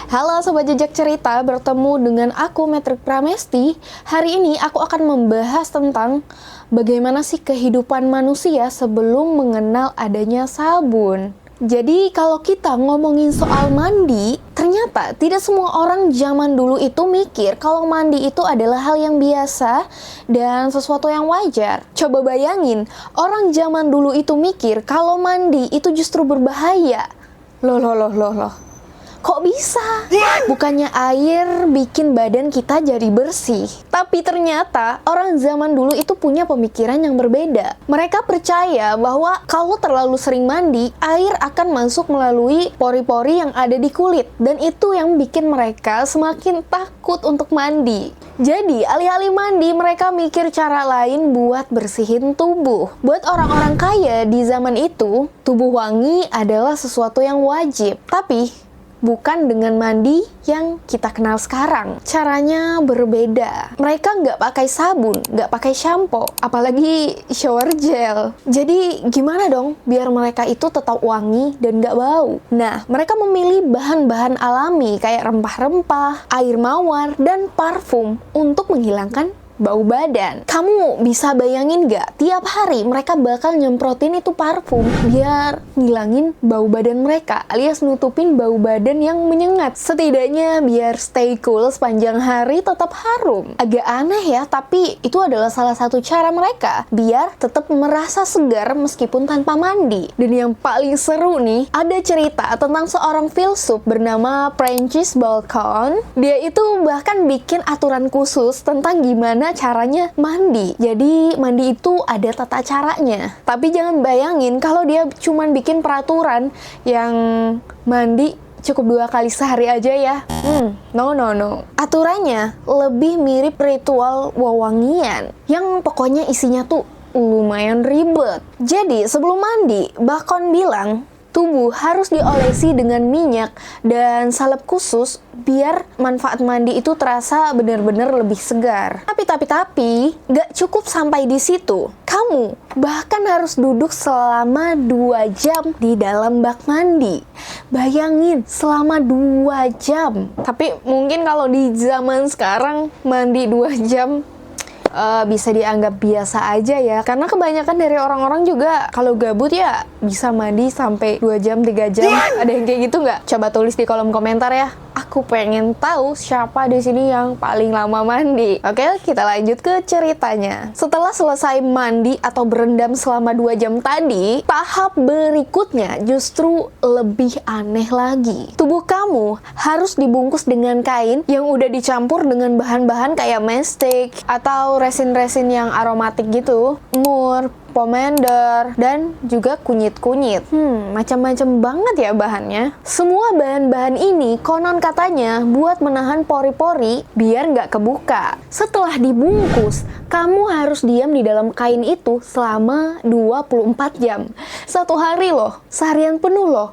Halo Sobat Jejak Cerita, bertemu dengan aku Metrik Pramesti. Hari ini aku akan membahas tentang bagaimana sih kehidupan manusia sebelum mengenal adanya sabun. Jadi kalau kita ngomongin soal mandi, ternyata tidak semua orang zaman dulu itu mikir kalau mandi itu adalah hal yang biasa dan sesuatu yang wajar. Coba bayangin, orang zaman dulu itu mikir kalau mandi itu justru berbahaya. Loh. Kok bisa? Bukannya air bikin badan kita jadi bersih. Tapi ternyata orang zaman dulu itu punya pemikiran yang berbeda. Mereka percaya bahwa kalau terlalu sering mandi, air akan masuk melalui pori-pori yang ada di kulit. Dan itu yang bikin mereka semakin takut untuk mandi. Jadi, alih-alih mandi, mereka mikir cara lain buat bersihin tubuh. Buat orang-orang kaya di zaman itu, tubuh wangi adalah sesuatu yang wajib. Tapi bukan dengan mandi yang kita kenal sekarang. Caranya berbeda. Mereka nggak pakai sabun, nggak pakai shampoo, apalagi shower gel. Jadi gimana dong biar mereka itu tetap wangi dan nggak bau? Nah, mereka memilih bahan-bahan alami kayak rempah-rempah, air mawar, dan parfum untuk menghilangkan bau badan. Kamu bisa bayangin gak? Tiap hari mereka bakal nyemprotin itu parfum biar ngilangin bau badan mereka, alias nutupin bau badan yang menyengat. Setidaknya biar stay cool sepanjang hari tetap harum. Agak aneh ya, tapi itu adalah salah satu cara mereka biar tetap merasa segar meskipun tanpa mandi. Dan yang paling seru nih, ada cerita tentang seorang filsuf bernama Francis Bacon. Dia itu bahkan bikin aturan khusus tentang gimana caranya mandi. Jadi mandi itu ada tata caranya. Tapi jangan bayangin kalau dia cuman bikin peraturan yang mandi cukup 2 kali sehari aja ya. No. Aturannya lebih mirip ritual wewangian yang pokoknya isinya tuh lumayan ribet. Jadi sebelum mandi, Bacon bilang tubuh harus diolesi dengan minyak dan salep khusus biar manfaat mandi itu terasa benar-benar lebih segar. Tapi nggak cukup sampai di situ. Kamu bahkan harus duduk selama 2 jam di dalam bak mandi. Bayangin, selama 2 jam. Tapi mungkin kalau di zaman sekarang mandi 2 jam bisa dianggap biasa aja ya, karena kebanyakan dari orang-orang juga kalau gabut ya bisa mandi sampai 2 jam, 3 jam. Ada yang kayak gitu nggak? Coba tulis di kolom komentar ya. Aku pengen tahu siapa di sini yang paling lama mandi. Oke, kita lanjut ke ceritanya. Setelah selesai mandi atau berendam selama 2 jam tadi, tahap berikutnya justru lebih aneh lagi. Tubuh kamu harus dibungkus dengan kain yang udah dicampur dengan bahan-bahan kayak mestik atau resin-resin yang aromatik gitu, mur, pomander, dan juga kunyit-kunyit. Macam-macam banget ya bahannya. Semua bahan-bahan ini konon katanya buat menahan pori-pori biar nggak kebuka. Setelah dibungkus, kamu harus diam di dalam kain itu selama 24 jam. 1 hari loh, seharian penuh loh.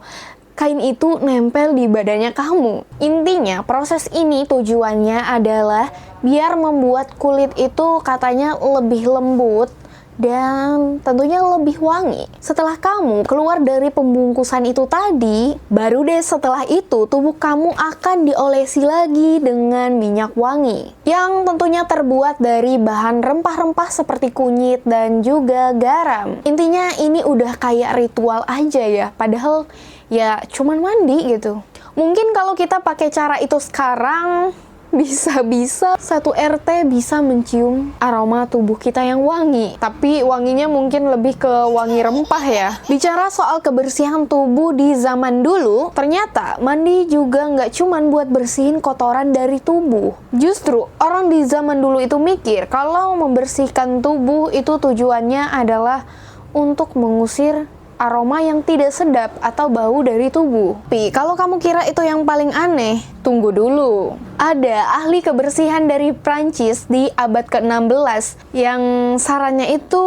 Kain itu nempel di badannya kamu. Intinya, proses ini tujuannya adalah biar membuat kulit itu katanya lebih lembut dan tentunya lebih wangi. Setelah kamu keluar dari pembungkusan itu tadi, baru deh setelah itu tubuh kamu akan diolesi lagi dengan minyak wangi yang tentunya terbuat dari bahan rempah-rempah seperti kunyit dan juga garam. Intinya ini udah kayak ritual aja ya, padahal ya cuman mandi gitu. Mungkin kalau kita pakai cara itu sekarang, bisa-bisa satu RT bisa mencium aroma tubuh kita yang wangi. Tapi wanginya mungkin lebih ke wangi rempah ya. Bicara soal kebersihan tubuh di zaman dulu, ternyata mandi juga nggak cuman buat bersihin kotoran dari tubuh. Justru orang di zaman dulu itu mikir kalau membersihkan tubuh itu tujuannya adalah untuk mengusir aroma yang tidak sedap atau bau dari tubuh. Tapi kalau kamu kira itu yang paling aneh, tunggu dulu. Ada ahli kebersihan dari Prancis di abad ke-16 yang sarannya itu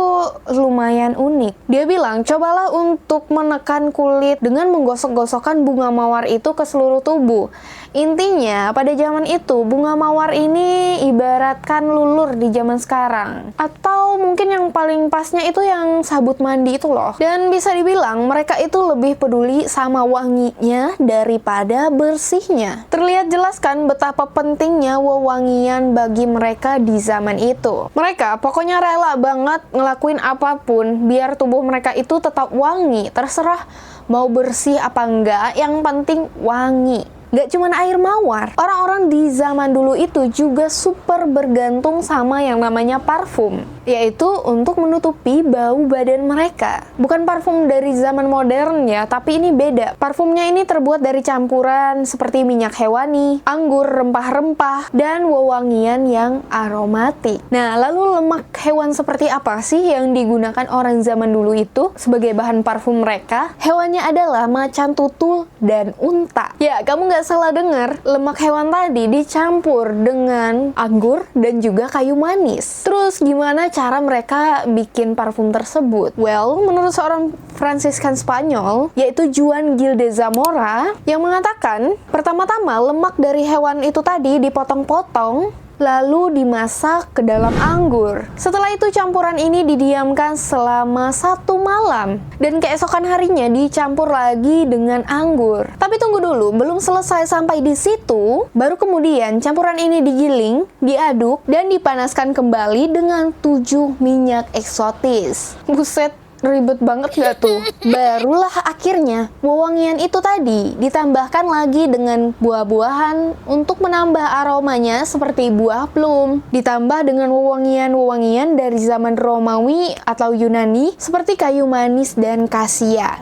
lumayan unik. Dia bilang, cobalah untuk menekan kulit dengan menggosok-gosokkan bunga mawar itu ke seluruh tubuh. Intinya, pada zaman itu, bunga mawar ini ibaratkan lulur di zaman sekarang. Atau mungkin yang paling pasnya itu yang sabut mandi itu loh. Dan bisa dibilang, mereka itu lebih peduli sama wanginya daripada bersihnya. Terlihat jelas kan betapa pentingnya wewangian bagi mereka di zaman itu. Mereka pokoknya rela banget ngelakuin apapun biar tubuh mereka itu tetap wangi. Terserah mau bersih apa enggak, yang penting wangi. Gak cuman air mawar, orang-orang di zaman dulu itu juga super bergantung sama yang namanya parfum, yaitu untuk menutupi bau badan mereka. Bukan parfum dari zaman modern ya, tapi ini beda. Parfumnya ini terbuat dari campuran seperti minyak hewani, anggur, rempah-rempah, dan wewangian yang aromatik. Nah, lalu lemak hewan seperti apa sih yang digunakan orang zaman dulu itu sebagai bahan parfum mereka? Hewannya adalah macan tutul dan unta. Ya, kamu nggak salah dengar, lemak hewan tadi dicampur dengan anggur dan juga kayu manis. Terus gimana cara mereka bikin parfum tersebut? Well, menurut seorang Fransiskan Spanyol, yaitu Juan Gil de Zamora, yang mengatakan, pertama-tama lemak dari hewan itu tadi dipotong-potong, lalu dimasak ke dalam anggur. Setelah itu campuran ini didiamkan selama 1 malam, dan keesokan harinya dicampur lagi dengan anggur. Tapi tunggu dulu, belum selesai sampai di situ, baru kemudian campuran ini digiling, diaduk, dan dipanaskan kembali dengan 7 minyak eksotis. Buset, ribet banget gak tuh? Barulah akhirnya wewangian itu tadi ditambahkan lagi dengan buah-buahan untuk menambah aromanya seperti buah plum, ditambah dengan wewangian-wewangian dari zaman Romawi atau Yunani seperti kayu manis dan kasia.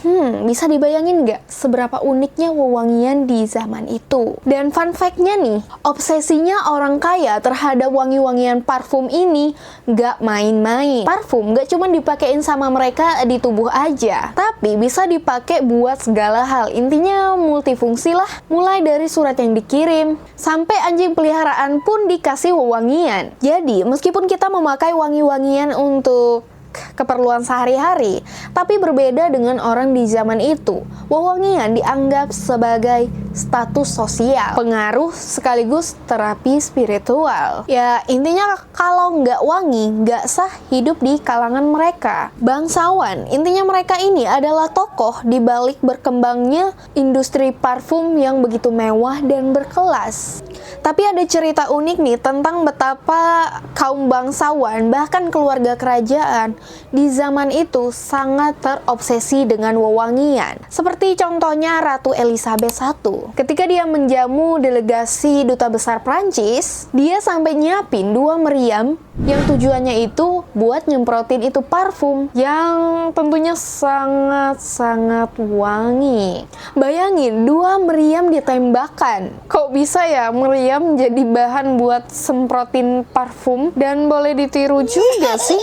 Bisa dibayangin gak seberapa uniknya wewangian di zaman itu? Dan fun fact-nya nih, obsesinya orang kaya terhadap wangi-wangian parfum ini gak main-main. Parfum gak cuma dipakein sama mereka di tubuh aja, tapi bisa dipakai buat segala hal. Intinya multifungsi lah. Mulai dari surat yang dikirim, sampai anjing peliharaan pun dikasih wewangian. Jadi, meskipun kita memakai wangi-wangian untuk keperluan sehari-hari, tapi berbeda dengan orang di zaman itu. Wewangian dianggap sebagai status sosial, pengaruh sekaligus terapi spiritual. Ya, intinya kalau nggak wangi, nggak sah hidup di kalangan mereka. Bangsawan, intinya mereka ini adalah tokoh di balik berkembangnya industri parfum yang begitu mewah dan berkelas. Tapi ada cerita unik nih tentang betapa kaum bangsawan, bahkan keluarga kerajaan, di zaman itu sangat terobsesi dengan wewangian. Seperti contohnya Ratu Elizabeth I. Ketika dia menjamu delegasi duta besar Prancis, dia sampai nyiapin 2 meriam yang tujuannya itu buat nyemprotin itu parfum yang tentunya sangat-sangat wangi. Bayangin, 2 meriam ditembakkan. Kok bisa ya meriam jadi bahan buat semprotin parfum? Dan boleh ditiru juga sih.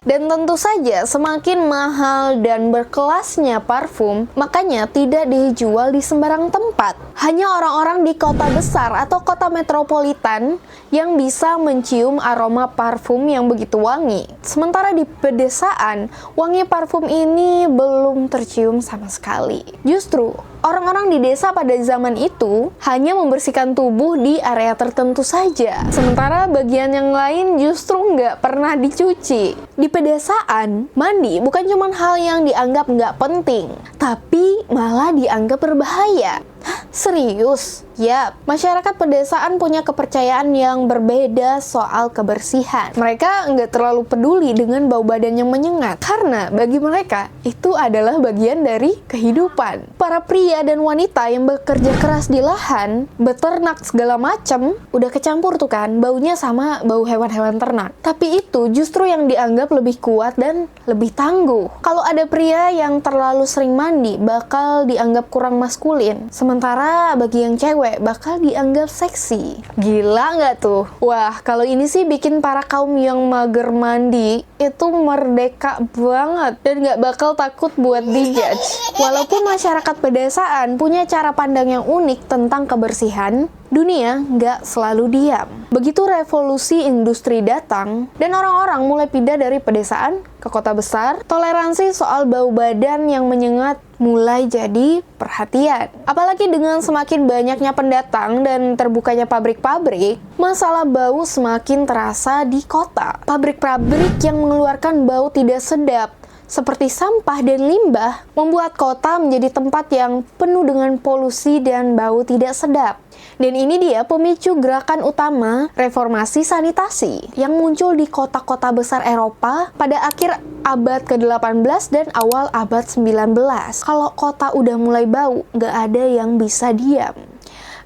Dan tentu saja semakin mahal dan berkelasnya parfum, makanya tidak dijual di sembarang tempat. Hanya orang-orang di kota besar atau kota metropolitan yang bisa mencium aroma parfum yang begitu wangi. Sementara di pedesaan, wangi parfum ini belum tercium sama sekali. Justru, orang-orang di desa pada zaman itu hanya membersihkan tubuh di area tertentu saja. Sementara bagian yang lain justru nggak pernah dicuci. Di pedesaan, mandi bukan cuma hal yang dianggap nggak penting, tapi malah dianggap berbahaya. Hah, serius? Ya, masyarakat pedesaan punya kepercayaan yang berbeda soal kebersihan. Mereka nggak terlalu peduli dengan bau badan yang menyengat, karena bagi mereka itu adalah bagian dari kehidupan. Para pria dan wanita yang bekerja keras di lahan, beternak segala macam, udah kecampur tuh kan, baunya sama bau hewan-hewan ternak. Tapi itu justru yang dianggap lebih kuat dan lebih tangguh. Kalau ada pria yang terlalu sering mandi, bakal dianggap kurang maskulin. Sementara Sementara bagi yang cewek bakal dianggap seksi. Gila nggak tuh? Wah, kalau ini sih bikin para kaum yang mager mandi itu merdeka banget dan nggak bakal takut buat dijudge. Walaupun masyarakat pedesaan punya cara pandang yang unik tentang kebersihan, dunia nggak selalu diam. Begitu revolusi industri datang dan orang-orang mulai pindah dari pedesaan ke kota besar, toleransi soal bau badan yang menyengat mulai jadi perhatian. Apalagi dengan semakin banyaknya pendatang dan terbukanya pabrik-pabrik, masalah bau semakin terasa di kota. Pabrik-pabrik yang mengeluarkan bau tidak sedap seperti sampah dan limbah membuat kota menjadi tempat yang penuh dengan polusi dan bau tidak sedap. Dan ini dia pemicu gerakan utama reformasi sanitasi yang muncul di kota-kota besar Eropa pada akhir abad ke-18 dan awal abad 19. Kalau kota udah mulai bau, nggak ada yang bisa diam.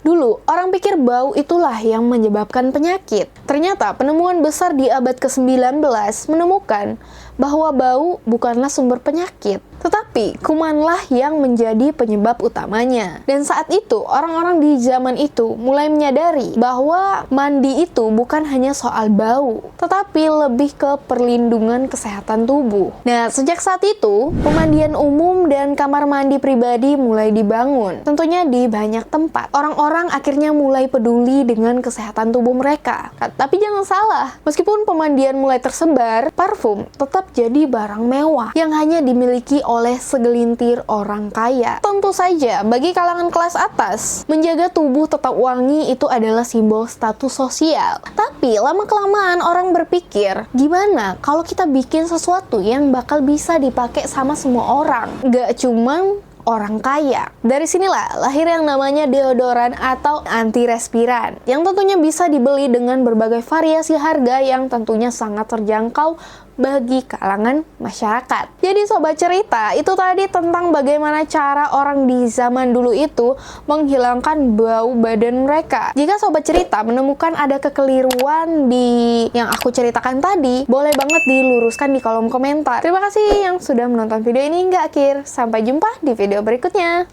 Dulu, orang pikir bau itulah yang menyebabkan penyakit. Ternyata penemuan besar di abad ke-19 menemukan bahwa bau bukanlah sumber penyakit, tetapi kumanlah yang menjadi penyebab utamanya. Dan saat itu, orang-orang di zaman itu mulai menyadari bahwa mandi itu bukan hanya soal bau, tetapi lebih ke perlindungan kesehatan tubuh. Nah, sejak saat itu, pemandian umum dan kamar mandi pribadi mulai dibangun, tentunya di banyak tempat. Orang-orang akhirnya mulai peduli dengan kesehatan tubuh mereka. Tapi jangan salah, meskipun pemandian mulai tersebar, parfum tetap jadi barang mewah yang hanya dimiliki oleh segelintir orang kaya. Tentu saja, bagi kalangan kelas atas, menjaga tubuh tetap wangi itu adalah simbol status sosial. Tapi lama-kelamaan orang berpikir, gimana kalau kita bikin sesuatu yang bakal bisa dipakai sama semua orang? Gak cuman orang kaya. Dari sinilah lahir yang namanya deodoran atau antirespiran, yang tentunya bisa dibeli dengan berbagai variasi harga yang tentunya sangat terjangkau bagi kalangan masyarakat. Jadi sobat cerita, itu tadi tentang bagaimana cara orang di zaman dulu itu menghilangkan bau badan mereka. Jika sobat cerita menemukan ada kekeliruan di yang aku ceritakan tadi, boleh banget diluruskan di kolom komentar. Terima kasih yang sudah menonton video ini hingga akhir. Sampai jumpa di video berikutnya.